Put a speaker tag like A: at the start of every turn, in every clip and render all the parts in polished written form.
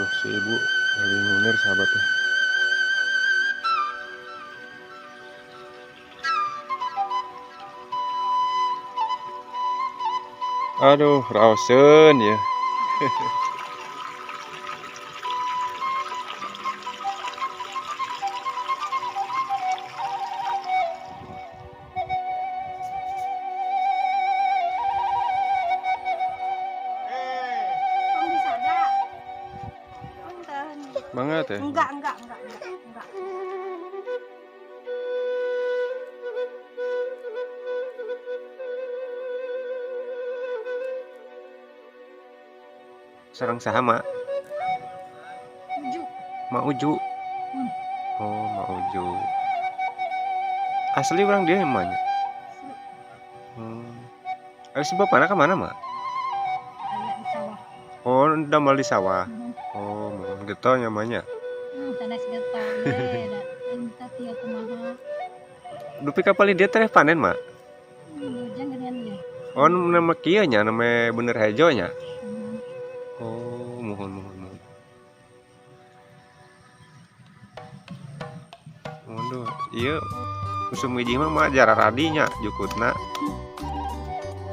A: tuh si ibu lagi ngunir sahabatnya. Aduh, raosen ya.
B: Kamu bisa ada? Punten.
A: Mangga teh.
B: Enggak.
A: Sarang saha, Mak?
B: Uju.
A: Mak Uju. Oh, Mak Uju. Asli orang dia emangnya. Ada si bapaknya ke mana, Mak?
B: Ada di sawah.
A: Oh, damal di sawah. Oh, mohon getol namanya.
B: Sanes getol ye da. Entah tieu kumaha.
A: Dupi kapal dia teh panen, Mak.
B: Bujang gedean ye.
A: Oh, nama kieu nya, nama bener hejo nya. Oh, mohon. Waduh, iya musim hiji mah jarang radinya jukutna.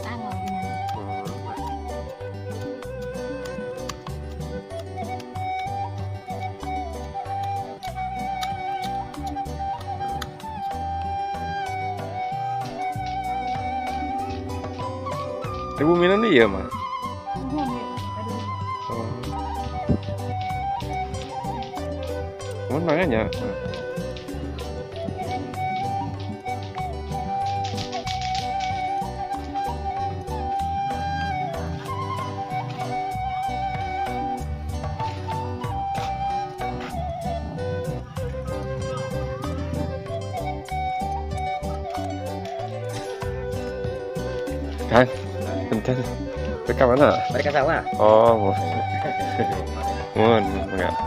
B: Tanggal gimana?
A: Ibu minum iya, Mak.
B: Nuhun ye. Aduh.
A: Oh. Mohon makanya. Kan, bentar. Ke mana?
C: Mereka sawah.
A: Oh, mohon enggak.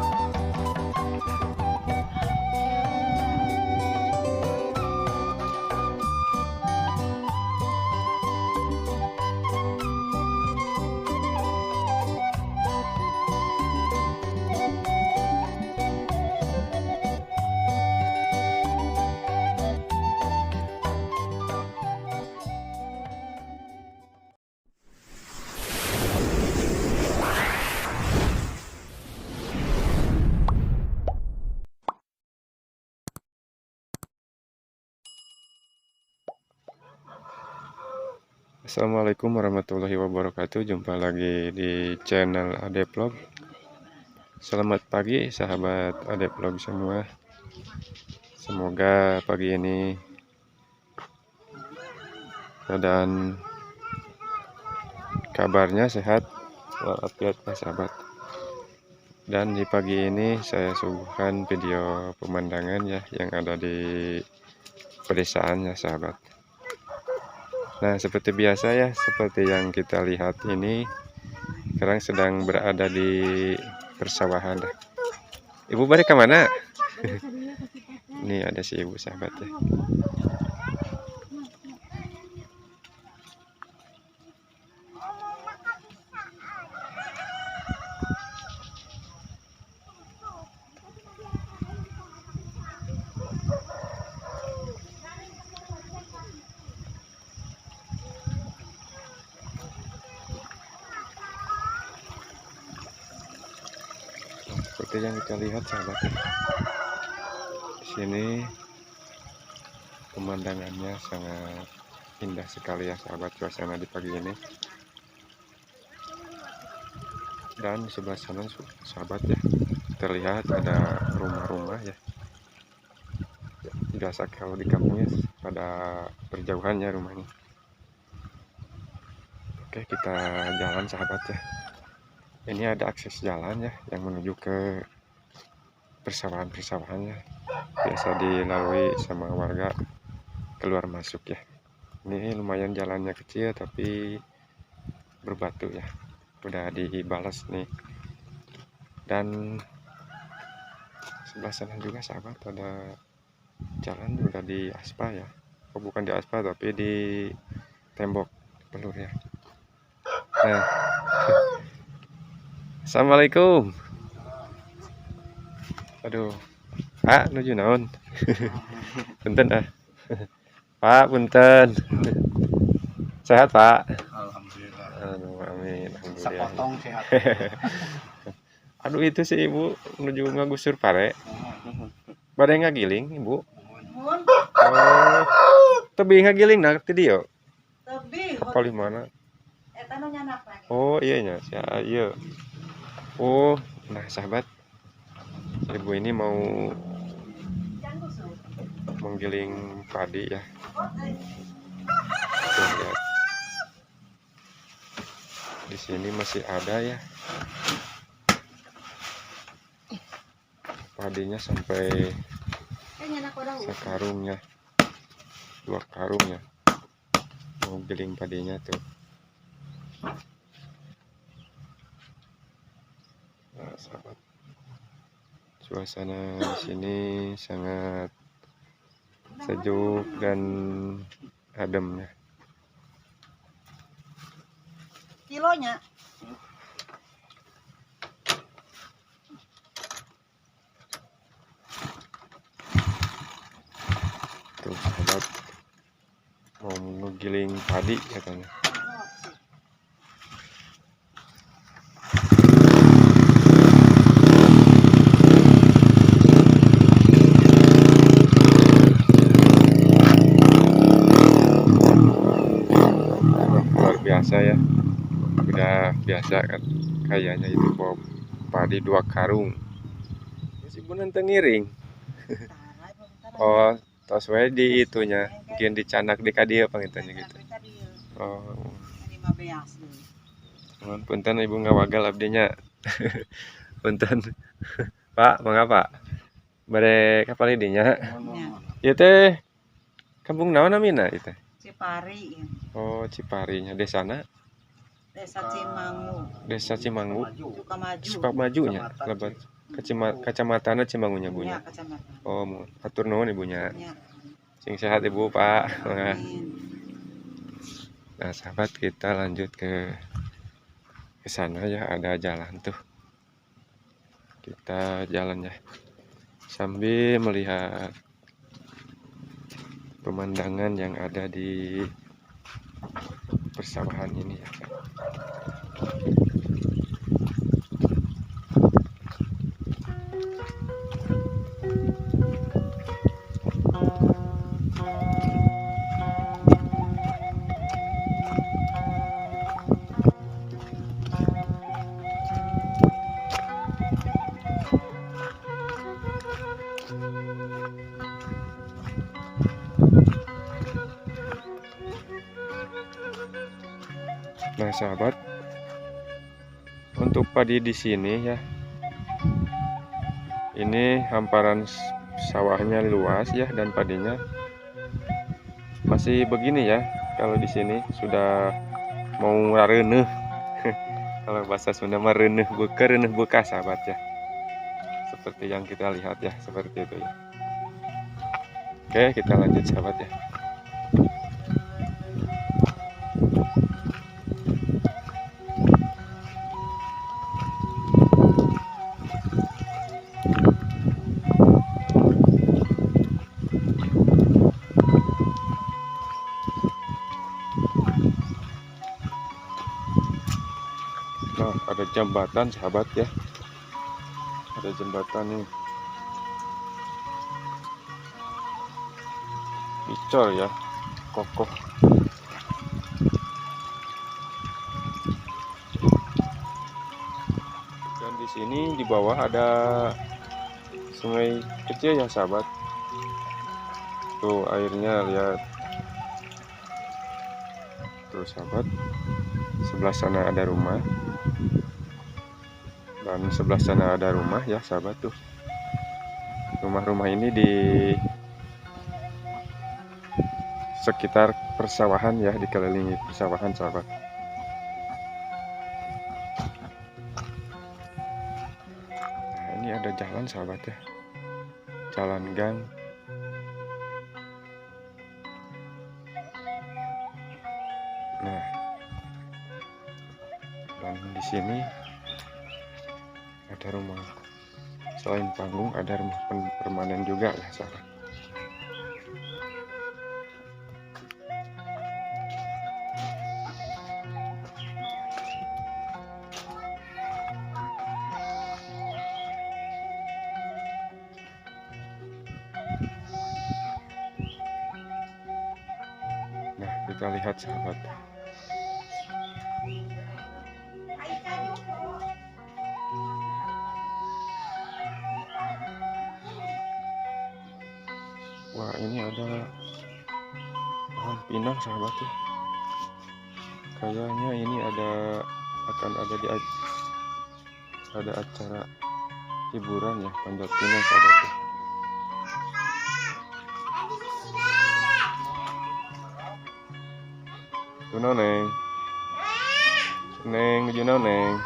A: Assalamualaikum warahmatullahi wabarakatuh. Jumpa lagi di channel Ade Vlog. Selamat pagi sahabat Ade Vlog semua. Semoga pagi ini keadaan kabarnya sehat walafiat ya sahabat. Dan di pagi ini saya suguhkan video pemandangan ya yang ada di pedesaan ya sahabat. Nah, seperti biasa ya, seperti yang kita lihat ini, sekarang sedang berada di persawahan. Ibu balik ke mana? Ini ada si ibu sahabat ya. Seperti yang kita lihat sahabat ya. Di sini pemandangannya sangat indah sekali ya sahabat, suasana di pagi ini. Dan sebelah sana sahabat ya, terlihat ada rumah-rumah ya. Biasa kalau di kampungnya pada berjauhan ya rumahnya. Oke, kita jalan sahabat ya. Ini ada akses jalan ya yang menuju ke persawahan-persawahannya. Biasa dilalui sama warga keluar masuk ya. Ini lumayan jalannya kecil tapi berbatu ya. Udah dibalas nih. Dan sebelah sana juga sahabat ada jalan udah di aspal ya. Oh, bukan di aspal tapi di tembok pelur ya. Nah. Assalamualaikum. Aduh, Pak nuju naon? Punten ah. Pak, punten. Sehat, Pak?
C: Alhamdulillah.
A: Aduh, amin. Alhamdulillah.
C: Sepotong sehat.
A: Aduh, itu sih Ibu menuju ngagusur pare. Bade ngagiling, Ibu.
D: Mun
A: Oh, tebing ngagiling nah ti dieu.
D: tebih
A: Kapal di mana?
D: eta nu nyanak lagi.
A: Oh, iya nya, iya. Oh, nah sahabat, Ibu ini mau
D: Jangan busuk.
A: menggiling padi ya.
D: Oh,
A: Tuh, lihat. Di sini masih ada ya. Padinya sampai
D: nyanak orang
A: sekarungnya, 2 karung ya. Mau giling padinya tuh. Nah, sahabat. Suasana di sini sangat sejuk dan adem ya.
D: kilonya.
A: Tuh sahabat, mau ngegiling padi katanya. Luar biasa ya, udah biasa kan kayaknya itu bawa padi 2 karung meskipun nanti ngiring. Oh, tos wae di itunya mungkin dicanak di kadia pangitanya gitu. Oh, nuhun punten Ibu ngawagal abdinya. Punten. Pak, mangga bare kapal dinya. Ieu teh kampung naon namina ieu teh?
D: Cipari,
A: Oh, Ciparinya desana
D: Desa Cimangu,
A: Desa Cimanggu.
D: Sukamaju.
A: Sukamajunya lebat kecamatanna Cimangunya
D: Ya,
A: Bunya.
D: kecamatan.
A: Oh, atur nuhun Ibunya.
D: Ya,
A: Sing sehat Ibu, Pak. Mangga.
D: amin.
A: Nah, sahabat, kita lanjut ke sana ya, ada jalan tuh. Kita jalan ya. Sambil melihat pemandangan yang ada di persawahan ini ya. Nah, sahabat, untuk padi di sini ya, ini hamparan sawahnya luas ya, dan padinya masih begini ya. Kalau di sini sudah mau rareuneuh. Kalau bahasa Sunda mah reuneuh bekas sahabat ya. Seperti yang kita lihat ya, seperti itu ya. Oke, kita lanjut sahabat ya. Nah, ada jembatan sahabat ya. Ada jembatan nih. Dicor ya, kokoh. Dan di sini di bawah ada sungai kecil ya sahabat. Tuh airnya lihat. Tuh sahabat. Sebelah sana ada rumah. Dan sebelah sana ada rumah ya sahabat tuh. Rumah-rumah ini di sekitar persawahan ya, dikelilingi persawahan sahabat. Nah, ini ada jalan sahabat ya, jalan gang. Nah, dan di sini ada rumah selain panggung ada rumah permanen juga ya sahabat. Nah, kita lihat sahabat. Wah, ini ada pohon pinang sahabat ya. Kayaknya ini akan ada acara hiburan ya, panjat pinang sahabat ya. Tuh neng, neng menuju neng.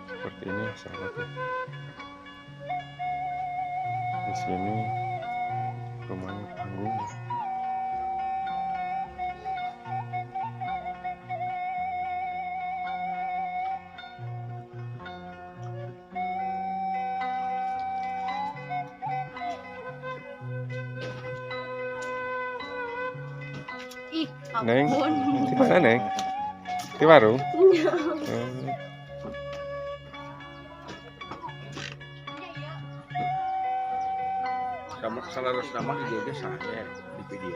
A: Seperti ini sahabat ya. Di sini rumahnya panggung ya.
B: Ih,
A: Neng,
B: ampun.
A: di mana neng? Di warung?
C: Sama salah nama juga saya di video.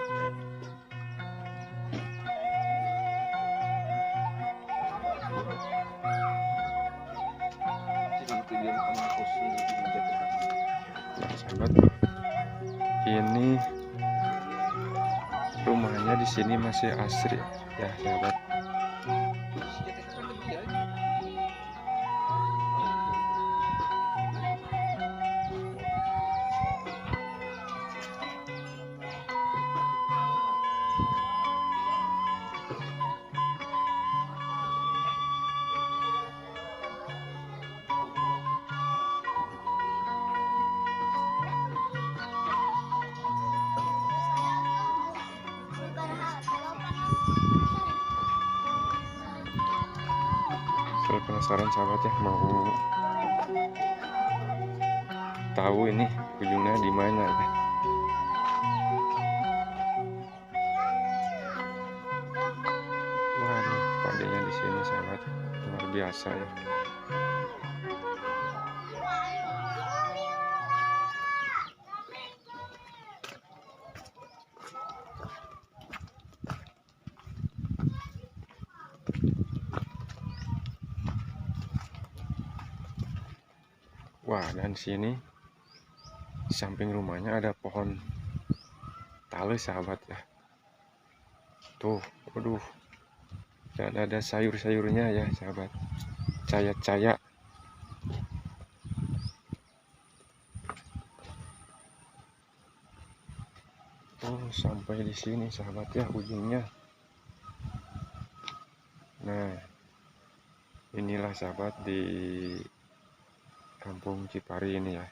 A: Nah, sahabat, ini rumahnya di sini masih asri ya sahabat. Saya penasaran sahabat ya, mau tahu ini ujungnya di mana ya. Waduh, padanya di sini sahabat luar biasa ya. Wah, dan sini di samping rumahnya ada pohon tale sahabat ya. Tuh, waduh. Dan ada sayur-sayurnya ya sahabat. Caya-caya. Oh, sampai di sini sahabat ya ujungnya. Nah, inilah sahabat di Kampung Cipari ini ya.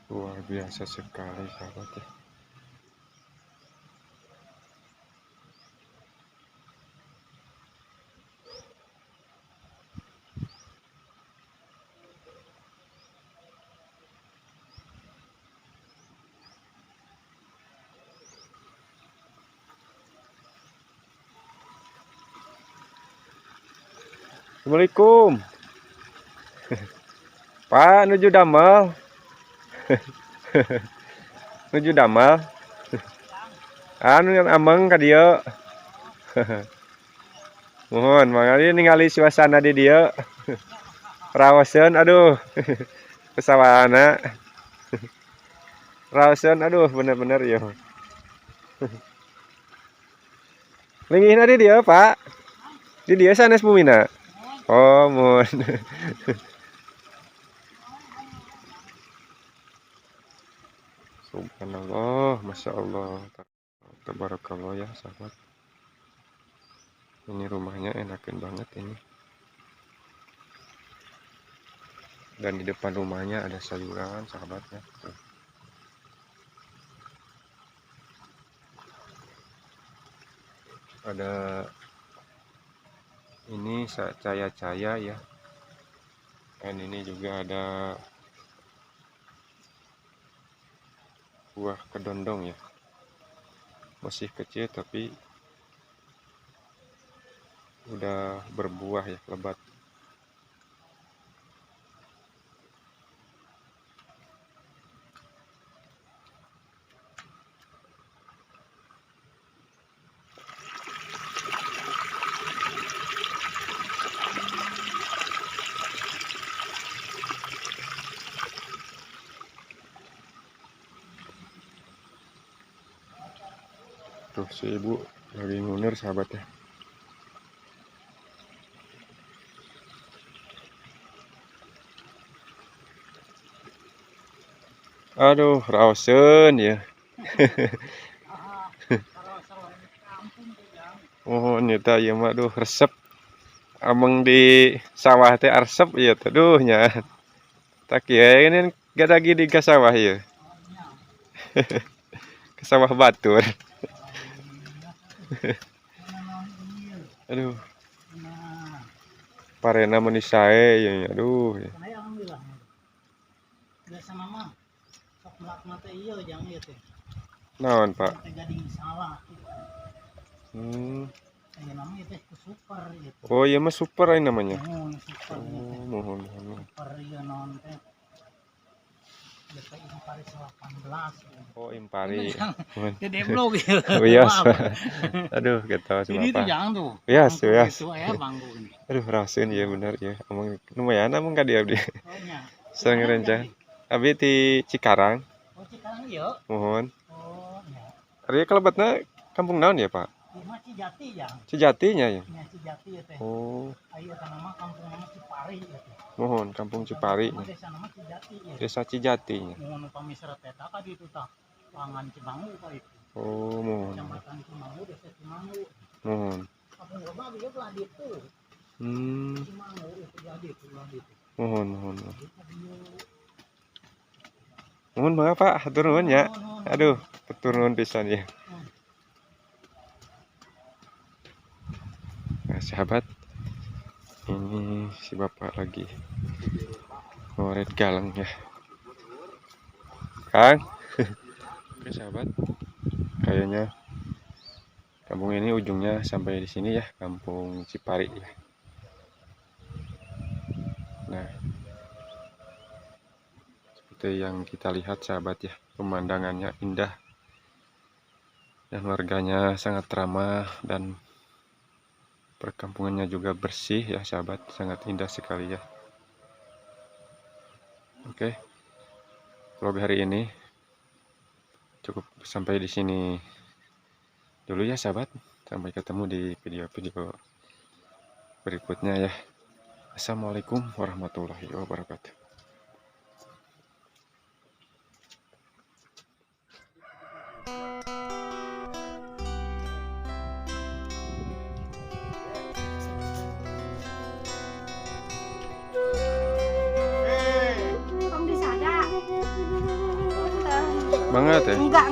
A: Luar biasa sekali sahabat ya. Assalamualaikum. Pak, nuju damel. Nuju damel. Anu yang ameng ka dieu. Mohon mangali ningali suasana di dieu. Raoseun aduh. Pesawana. Raoseun aduh bener-bener ya. Lingihna di dieu, Pak. Di dieu sanes bumina. Oh, mun. Subhanallah, masya Allah. tabarakallah ya sahabat. Ini rumahnya enakan banget ini. Dan di depan rumahnya ada sayuran sahabatnya. Tuh. Ada ini caya-caya ya. Dan ini juga ada buah kedondong ya. Masih kecil tapi udah berbuah ya, lebat. Tuh si ibu lagi ngunir sahabatnya. Aduh, rausen ya. Oh, nyata ya mak duh resep. Ameng di sawah teh arsep ya tuh duh nya. Tak ya ini gak lagi di ke sawah ya. Ke sawah batur. Aduh. Parena menisae ya, aduh. Ya.
E: Biasa nama sok mata iya jangan ya teh.
A: Naon, Pak?
E: Gading sawah. Ya namanya teh super gitu.
A: Oh, iya mah super ini namanya.
E: Oh, super.
A: Oh, mohon.
E: Super iya non teh. Biasa impari 18.
A: Oh, impari.
E: Gede blog gitu.
A: Oh, iya. Aduh, gak tahu
E: Jadi itu
A: apa.
E: jangan tuh.
A: Iya, ya.
E: Itu ya bangku ini.
A: Aduh, rasain ya benar ya. Emang lumayan emang gak dia abdi.
E: Oh nya.
A: Sang rencana. Abdi di Cikarang.
E: Oh Cikarang iya.
A: Mohon.
E: Oh nya.
A: Ari kelebatna kampung naon ya, Pak?
E: Di mah Cijati ya.
A: Cijatinya ya.
E: Nya Cijati ya teh.
A: Oh,
E: Ayo nama kampung nama Cipari ya teh.
A: mohon kampung Cipari.
E: Desa nama Cijati ya.
A: Desa Cijatinya.
E: Mohon upami seret eta ka ditu tah. Pangan Cimangu ka itu.
A: Oh, mohon.
E: Kecamatan Cimangu, Desa Cimangu.
A: Mohon.
E: Kampung Lebah dia belah ditu. Cimangu itu belah ditu.
A: Mohon. Mohon maaf Pak, hatur nuhun ya. Aduh, hatur nuhun pisan ya. Nah, sahabat, ini si bapak lagi ngoret galang ya. Kang. Oke sahabat, kayaknya kampung ini ujungnya sampai di sini ya, kampung Cipari ya. Nah, seperti yang kita lihat sahabat ya, pemandangannya indah dan warganya sangat ramah dan perkampungannya juga bersih ya sahabat, sangat indah sekali ya. Oke, vlog hari ini cukup sampai di sini dulu ya sahabat. Sampai ketemu di video-video berikutnya ya. Assalamualaikum warahmatullahi wabarakatuh.
B: Kamu bisa ada?
A: Banget ya.
B: Enggak.